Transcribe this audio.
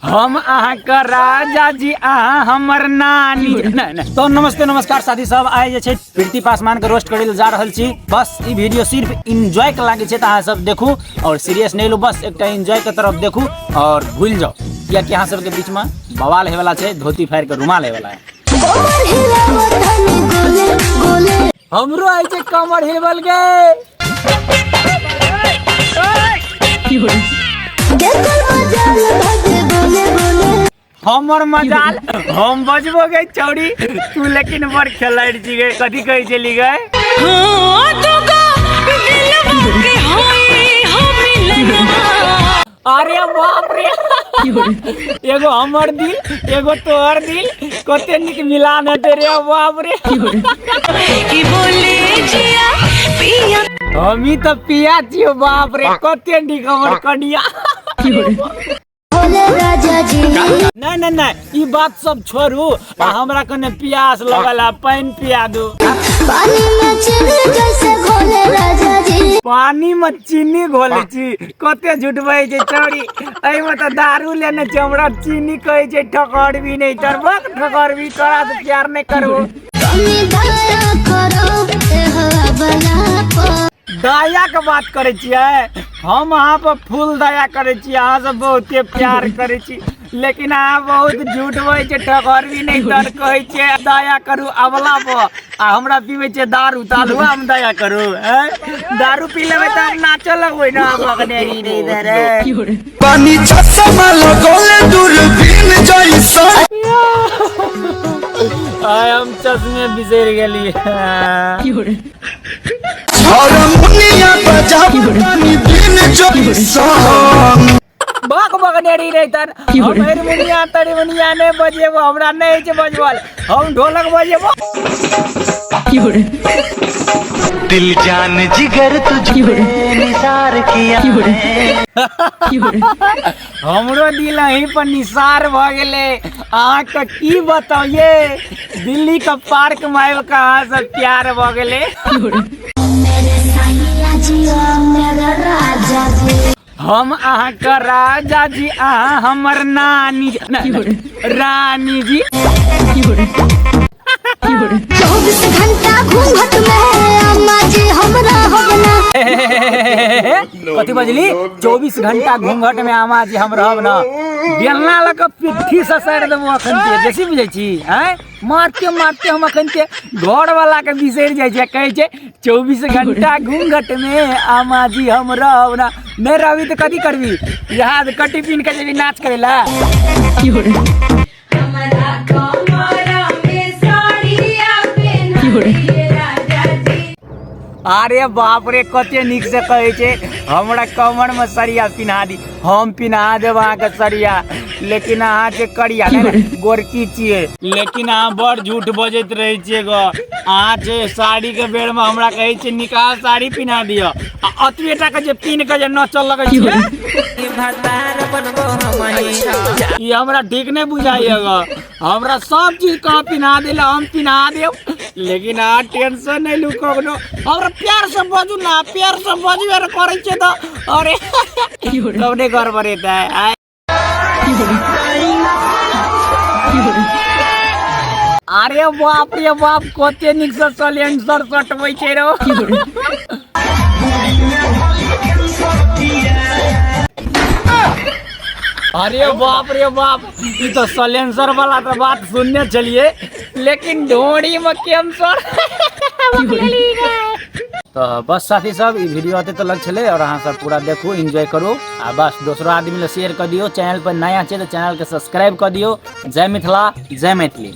हम अहाँ का राजा जी, अहाँ हमर नानी। नहीं तो नमस्ते नमस्कार साथी सब, आए जे छे प्रीति पासवान के रोस्ट करे जा रहल छी। बस ई वीडियो सिर्फ एंजॉय के लागे छे, अहाँ सब देखू और सीरियस नहीं लो, बस एक एंजॉय के तरफ देखू और भूल जाओ या कि अहाँ सब के बीच में बवाल है वाला छे, धोती फाड़ के रुमाल है वाला है। हमरो आइ छे कमर हिलबल गे। हमर मजाल हम बजबो गे चौड़ी, तू लेकिन बड़ खेलाड़ छी गे। कथी कहि चली गे? अरे बाप रे, एगो हमर दिल एगो तोहर दिल, कते निक मिलान है तेरे। बाप रे, हमी तो पिया छियो। बाप रे, कते निक हमर कनिया। नहीं नहीं नहीं, ई बात सब छोड़ू, हमरा कने प्यास लगल है, पानी पिया दो। पानी में चीनी घोले छी, कते झूठबै छै चोरी। एहि में तो दारू लेने छै, हमरा चीनी कहै छै ठकर भी नहीं तरबक, ठकर भी तोरा से प्यार नहीं करबो। दया के बात करे छियै हम, अहाँ पर फूल दया करे छी, अहाँ सब बहुते प्यार करे छी, लेकिन अहाँ बहुत झूठ बोलै छै, ठकर भी नहीं तर कहै छै दया करू अवला पर, आ हमरा पीबै छै दारू, तालू हम दया करू। दारू पी लेबै त हम नाचऽ लगबै ना, भगने ही नहीं धरे पानी चश्मा लगोले दूरबीन जैसा। आय हम चश्मे बिसर गेली। बाक बगनेरी नहीं तर हमर मुनिया तरी मुनिया ने बजेबो, हमरा नहीं छै बजवल, हम ढोलक बजेबो। दिल जान जिगर तुझे निसार किया। हमरो दिल यहीं पर निसार भ गेले। अहाँ के की बताइए, दिल्ली का पार्क में कहाँ से प्यार भ गेले। हम अहाँ का राजा जी, अहाँ हमर नानी रानी जी। 24 घंटा घूंघट में अम्मा जी हमरा होना। कथी बजली? 24 घंटा घूंघट में अम्मा जी हम रहब ना। बेलना लग पिट्ठी से सर देबो अखन के, जैसी बुझै छी हैं। मारते मारते हम अखन के घर वाला के बिसर जाय छै, कहै छै 24 घंटा घूंघट में अम्मा जी हम रहब ना। नहीं रहबी तो कथी करबी? यहाँ कटी पीन के जेबी नाच करे ला। अरे बाप रे, कते निक से कहै छै हमरा कमर में सरिया पिन्हा दी, हम पिन्हा देब अहाँ के सरिया, लेकिन अहाँ के करिया नहीं गोरकी छियै, लेकिन अहाँ बड़ झूठ बजैत रहे छियै गो। अहाँ जे साड़ी के बेर में हमरा कहै छै निकाह साड़ी पिन्हा दियो, आ अतबेटा के जे पिन के जे नचल लगै छै, ई हमरा ठीक नहीं बुझाइए गो। हमरा सब चीज कहाँ पिन्हा दिला, हम पिन्हा देब, लेकिन अहाँ टेंशन नहीं लू कखनो। हमरा प्यार से बजू ना, प्यार से बजबे करे छै तो। अरे कबने घर पर रहता है। अरे बाप रे बाप, कते निक से सिलेंडर सटबै छै रो। अरे बाप रे बाप, ये तो सलेंसर वाला तो बात सुनने चलिए, लेकिन ढोड़ी में कैंसर। तो बस साथी सब, ये वीडियो आते तो लग चले और अहाँ सब पूरा देखो, एंजॉय करो, आ बस दूसरा आदमी ले शेयर कर दियो। चैनल पर नया छे तो चैनल के सब्सक्राइब कर दियो। जय मिथिला, जय मैथिली।